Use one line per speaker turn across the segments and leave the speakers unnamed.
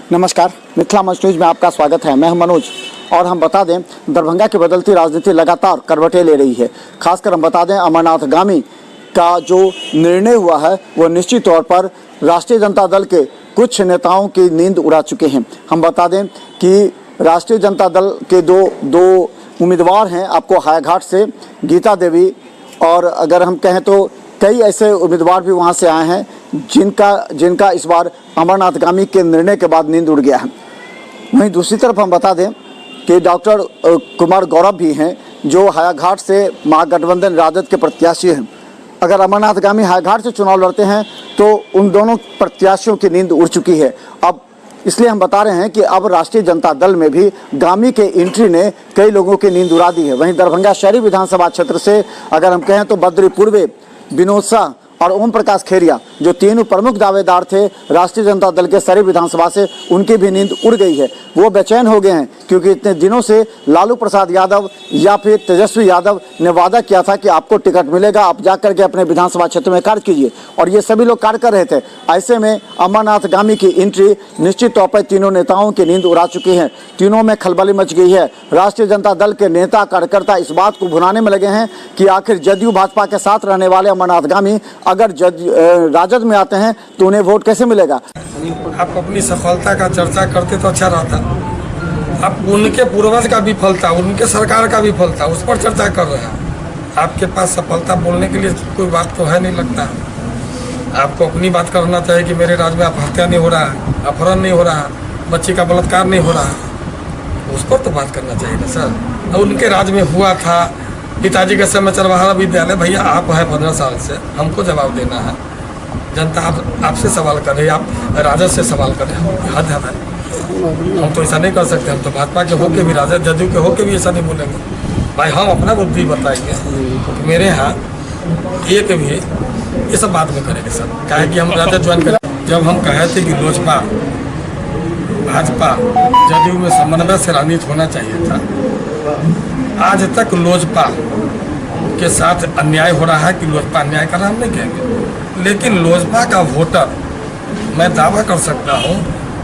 नमस्कार, मिथिला मंच न्यूज में आपका स्वागत है। मैं हूं मनोज और हम बता दें, दरभंगा की बदलती राजनीति लगातार करवटें ले रही है। खासकर हम बता दें, अमरनाथगामी का जो निर्णय हुआ है वो निश्चित तौर पर राष्ट्रीय जनता दल के कुछ नेताओं की नींद उड़ा चुके हैं। हम बता दें कि राष्ट्रीय जनता दल के दो उम्मीदवार हैं आपको हायाघाट से, गीता देवी, और अगर हम कहें तो कई ऐसे उम्मीदवार भी वहां से आए हैं जिनका इस बार अमरनाथगामी के निर्णय के बाद नींद उड़ गया है। वहीं दूसरी तरफ हम बता दें कि डॉक्टर कुमार गौरव भी हैं जो हायाघाट से महागठबंधन राजद के प्रत्याशी हैं। अगर अमरनाथगामी हायाघाट से चुनाव लड़ते हैं तो उन दोनों प्रत्याशियों की नींद उड़ चुकी है। अब इसलिए हम बता रहे हैं कि अब राष्ट्रीय जनता दल में भी गामी के एंट्री ने कई लोगों की नींद उड़ा दी है। वहीं दरभंगा शहरी विधानसभा क्षेत्र से अगर हम कहें तो बद्री पूर्वे, विनोद शाह और ओम प्रकाश खेरिया जो तीनों प्रमुख दावेदार थे राष्ट्रीय जनता दल के शहरी विधानसभा से, उनकी भी नींद उड़ गई है। वो बेचैन हो गए हैं क्योंकि इतने दिनों से लालू प्रसाद यादव या फिर तेजस्वी यादव ने वादा किया था कि आपको टिकट मिलेगा, आप जाकर के अपने विधानसभा क्षेत्र में कार्य कीजिए, और ये सभी लोग कार्य कर रहे थे। ऐसे में अमरनाथगामी की एंट्री निश्चित तौर पर तीनों नेताओं की नींद उड़ा चुकी है। तीनों में खलबली मच गई है। राष्ट्रीय जनता दल के नेता कार्यकर्ता इस बात को भुनाने में लगे हैं कि आखिर जदयू भाजपा के साथ रहने वाले अमरनाथगामी अगर राजद में आते हैं तो उन्हें वोट कैसे मिलेगा।
आप अपनी सफलता का चर्चा करते तो अच्छा रहता। आप उनके पूर्वज का विफलता, उनके सरकार का विफलता, उस पर चर्चा कर रहे हैं। आपके पास सफलता बोलने के लिए कोई बात तो है नहीं लगता। आपको अपनी बात करना चाहिए कि मेरे राज्य में हत्या नहीं हो रहा है, अपहरण नहीं हो रहा है, बच्चे का बलात्कार नहीं हो रहा है, उस पर तो बात करना चाहिए ना सर। उनके राज्य में हुआ था, पिताजी के समय चरवाहा विद्यालय, भैया आप है 15 साल से, हमको जवाब देना है। जनता आपसे सवाल कर रही है, आप राजद से सवाल कर रहे हैं, हद है भाई। हम तो ऐसा नहीं कर सकते। हम तो भाजपा के होके भी, राजद जदयू के होके भी ऐसा नहीं बोलेंगे भाई। हम अपना बुद्धि बताएंगे। मेरे यहाँ एक भी ये सब बात में करेंगे सर, क्या है कि हम राजद ज्वाइन करें। जब हम कहे थे कि लोजपा भाजपा जदयू में समन्वय से राजनीति होना चाहिए था, आज तक लोजपा के साथ अन्याय हो रहा है कि लोजपा अन्याय कर रहा, हम नहीं कहेंगे। लेकिन लोजपा का वोटर, मैं दावा कर सकता हूं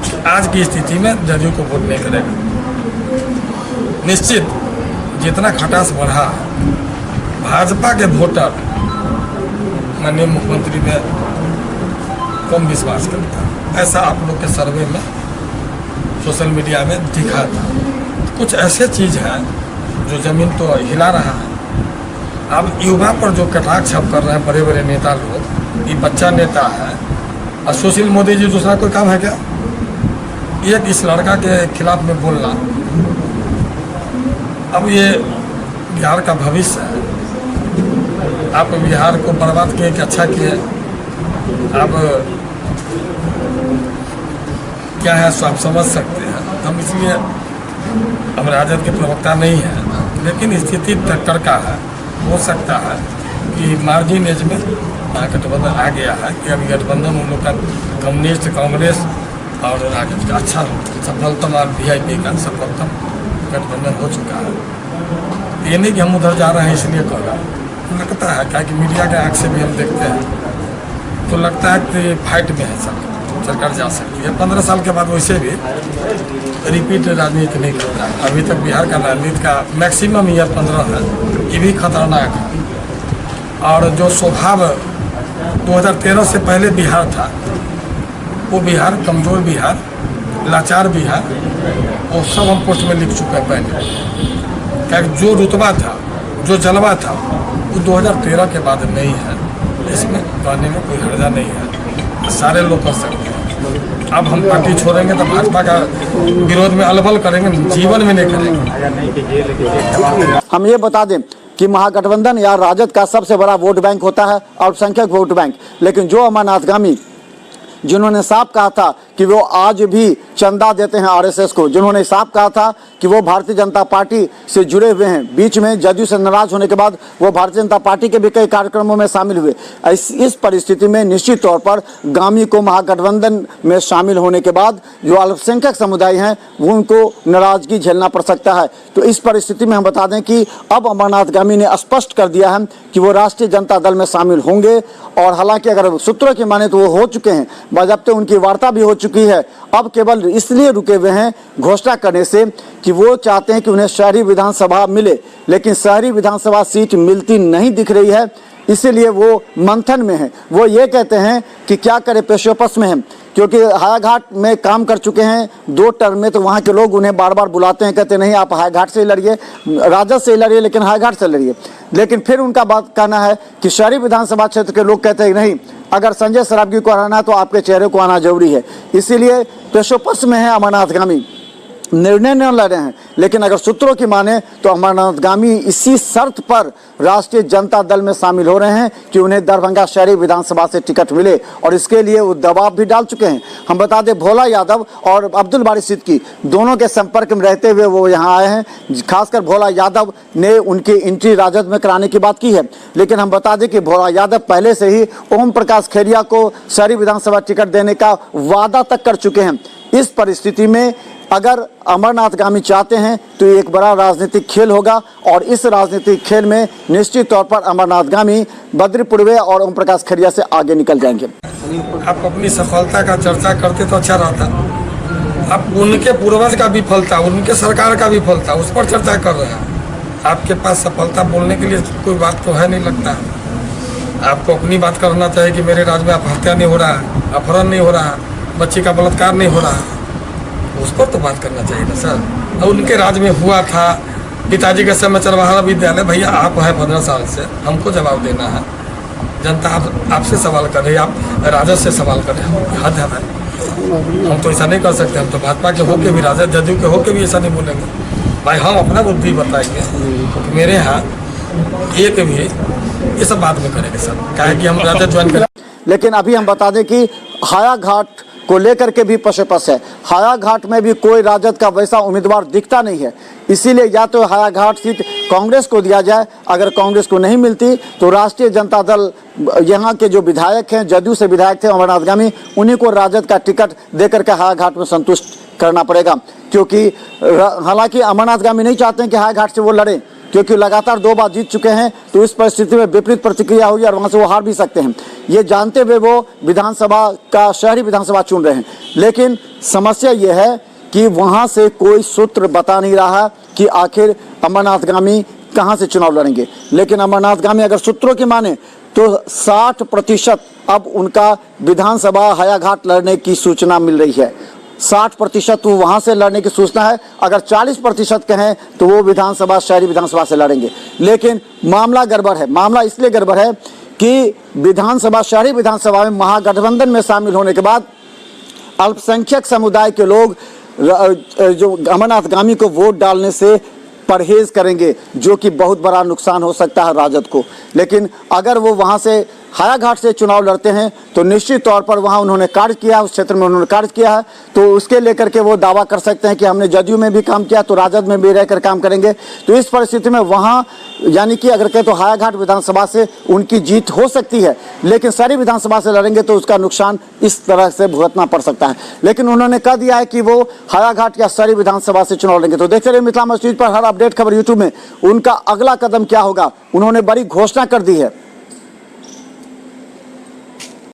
कि आज की स्थिति में जदयू को वोट नहीं करेगा। निश्चित जितना खटास बढ़ा, भाजपा के वोटर माननीय मुख्यमंत्री में कम विश्वास करता। ऐसा आप लोग के सर्वे में, सोशल मीडिया में दिखा था। कुछ ऐसे चीज़ है जो जमीन तो हिला रहा है। अब युवा पर जो कटाक्ष कर रहे हैं बड़े बड़े नेता लोग, ये बच्चा नेता है और सुशील मोदी जी दूसरा कोई काम है क्या? एक इस लड़का के खिलाफ में बोलना, अब ये बिहार का भविष्य है। आप बिहार को बर्बाद किए कि अच्छा किए, अब क्या है सो आप समझ सकते हैं। हम इसलिए हम राजद के प्रवक्ता नहीं हैं, लेकिन स्थिति टक्कर का है। हो सकता है कि मार्जिन एज में महागठबंधन आ गया है कि अभी गठबंधन उन लोग का कम्युनिस्ट, कांग्रेस और राजद का अच्छा सफलतम और VIP का सफलतम गठबंधन हो चुका है। ये नहीं कि हम उधर जा रहे हैं इसलिए कह रहा है। लगता है क्या कि मीडिया के आँख से भी हम देखते हैं तो लगता है कि फाइट में है सरकार जा सकती है। 15 साल के बाद वैसे भी रिपीट राजनीति नहीं करता है। अभी तक बिहार का राजनीति का मैक्सिमम ईयर 15 है, ये भी खतरनाक है। और जो स्वभाव 2013 से पहले बिहार था, वो बिहार कमज़ोर बिहार, लाचार बिहार, वो सब हम पोस्ट में लिख चुके हैं पहले। क्या जो रुतबा था, जो जलवा था, वो 2013 के बाद नहीं है। इसमें कहने में कोई हर्जा नहीं है, सारे लोग कर सकते हैं। अब हम पार्टी छोड़ेंगे तो भाजपा का विरोध में अलबल करेंगे, जीवन में नहीं करेंगे।
हम ये बता दें कि महागठबंधन या राजद का सबसे बड़ा वोट बैंक होता है, अल्पसंख्यक वोट बैंक। लेकिन जो अमरनाथगामी जिन्होंने साफ कहा था कि वो आज भी चंदा देते हैं RSS को, जिन्होंने साफ कहा था कि वो भारतीय जनता पार्टी से जुड़े हुए हैं, बीच में जदयू से नाराज होने के बाद वो भारतीय जनता पार्टी के भी कई कार्यक्रमों में शामिल हुए। इस परिस्थिति में निश्चित तौर पर गामी को महागठबंधन में शामिल होने के बाद जो अल्पसंख्यक समुदाय हैं वो उनको नाराजगी झेलना पड़ सकता है। तो इस परिस्थिति में हम बता दें कि अब अमरनाथगामी ने स्पष्ट कर दिया है कि वो राष्ट्रीय जनता दल में शामिल होंगे, और हालांकि अगर सूत्रों की माने तो वो हो चुके हैं, बाज़ाब्ते उनकी वार्ता भी हो चुकी है। अब केवल इसलिए रुके हुए हैं घोषणा करने से कि वो चाहते हैं कि उन्हें शहरी विधानसभा मिले, लेकिन शहरी विधानसभा सीट मिलती नहीं दिख रही है, इसीलिए वो मंथन में हैं। वो ये कहते हैं कि क्या करें, पेशोपस में हैं, क्योंकि हायाघाट में काम कर चुके हैं 2 टर्म में, तो वहाँ के लोग उन्हें बार बार बुलाते हैं, कहते नहीं आप हायाघाट से लड़िए, राजद से लड़िए, लेकिन हायाघाट से लड़िए। लेकिन फिर उनका बात कहना है कि शहरी विधानसभा क्षेत्र के लोग कहते हैं नहीं, अगर संजय सरावगी को हराना है तो आपके चेहरे को आना जरूरी है। इसीलिए पेशोपस में है अमरनाथ गामी, निर्णय न ले रहे हैं। लेकिन अगर सूत्रों की माने तो अमरनाथ गामी इसी शर्त पर राष्ट्रीय जनता दल में शामिल हो रहे हैं कि उन्हें दरभंगा शहरी विधानसभा से टिकट मिले, और इसके लिए वो दबाव भी डाल चुके हैं। हम बता दें भोला यादव और अब्दुल बारी सिद्दीकी दोनों के संपर्क में रहते हुए वो यहाँ आए हैं। खासकर भोला यादव ने उनकी एंट्री राजद में कराने की बात की है, लेकिन हम बता दें कि भोला यादव पहले से ही ओम प्रकाश खेरिया को शहरी विधानसभा टिकट देने का वादा तक कर चुके हैं। इस परिस्थिति में अगर अमरनाथ गामी चाहते हैं तो एक बड़ा राजनीतिक खेल होगा, और इस राजनीतिक खेल में निश्चित तौर पर अमरनाथ गामी बद्री पूर्वे और ओम प्रकाश खेरिया से आगे निकल जाएंगे।
आप अपनी सफलता का चर्चा करते तो अच्छा रहता। आप उनके पूर्वज का विफलता, उनके सरकार का विफलता, उस पर चर्चा कर रहे हैं। आपके पास सफलता बोलने के लिए कोई बात तो है नहीं लगता। आपको अपनी बात करना चाहिए कि मेरे राज्य में हत्या नहीं हो रहा है, अपहरण नहीं हो रहा है, बच्ची का बलात्कार नहीं हो रहा है, उस पर तो बात करना चाहिए ना सर। और उनके राज्य में हुआ था, पिताजी के समय चरवाहा विद्यालय, भैया आप हैं 15 साल से, हमको जवाब देना है। जनता आपसे सवाल कर रही है, आप राजद से सवाल कर रहे हैं, हद है भाई। हम तो ऐसा नहीं कर सकते, हम तो भाजपा के होके भी, राजद जदयू के होके भी ऐसा नहीं बोलेंगे भाई। हम अपना बुद्धि बताएंगे। मेरे यहाँ एक भी ये सब बात में करेंगे सर, क्या कि हम राजद ज्वाइन करें।
लेकिन अभी हम बता दें कि हायाघाट को लेकर के भी पेशोपस है। हायाघाट में भी कोई राजद का वैसा उम्मीदवार दिखता नहीं है, इसीलिए या तो हायाघाट सीट कांग्रेस को दिया जाए, अगर कांग्रेस को नहीं मिलती तो राष्ट्रीय जनता दल यहाँ के जो विधायक हैं, जदयू से विधायक थे अमरनाथ गामी, उन्हीं को राजद का टिकट देकर के हायाघाट में संतुष्ट करना पड़ेगा। क्योंकि हालांकि अमरनाथ गामी नहीं चाहते हैं कि हायाघाट से वो लड़ें, क्योंकि लगातार 2 बार जीत चुके हैं, तो इस परिस्थिति में विपरीत प्रतिक्रिया होगी और वहाँ से वो हार भी सकते हैं। ये जानते हुए वो विधानसभा का शहरी विधानसभा चुन रहे हैं, लेकिन समस्या ये है कि वहाँ से कोई सूत्र बता नहीं रहा कि आखिर अमरनाथ गामी कहाँ से चुनाव लड़ेंगे। लेकिन अमरनाथ गामी अगर सूत्रों की माने तो 60% अब उनका विधानसभा हायाघाट लड़ने की सूचना मिल रही है। 60% तो वहाँ से लड़ने की सूचना है। अगर 40% कहें तो वो विधानसभा शहरी विधानसभा से लड़ेंगे। लेकिन मामला गड़बड़ है। मामला इसलिए गड़बड़ है कि विधानसभा शहरी विधानसभा में महागठबंधन में शामिल होने के बाद अल्पसंख्यक समुदाय के लोग जो अमरनाथ गामी को वोट डालने से परहेज करेंगे, जो कि बहुत बड़ा नुकसान हो सकता है राजद को। लेकिन अगर वो वहाँ से हायाघाट से चुनाव लड़ते हैं तो निश्चित तौर पर वहाँ उन्होंने कार्य किया, उस क्षेत्र में उन्होंने कार्य किया है, तो उसके लेकर के वो दावा कर सकते हैं कि हमने जदयू में भी काम किया तो राजद में भी रहकर काम करेंगे। तो इस परिस्थिति में वहाँ यानी कि अगर कहें तो हायाघाट विधानसभा से उनकी जीत हो सकती है, लेकिन शहरी विधानसभा से लड़ेंगे तो उसका नुकसान इस तरह से भुगतना पड़ सकता है। लेकिन उन्होंने कह दिया है कि वो हायाघाट या शहरी विधानसभा से चुनाव लड़ेंगे। तो देखते रहिए मिथिला मस्जिद पर हर अपडेट खबर यूट्यूब में। उनका अगला कदम क्या होगा, उन्होंने बड़ी घोषणा कर दी है।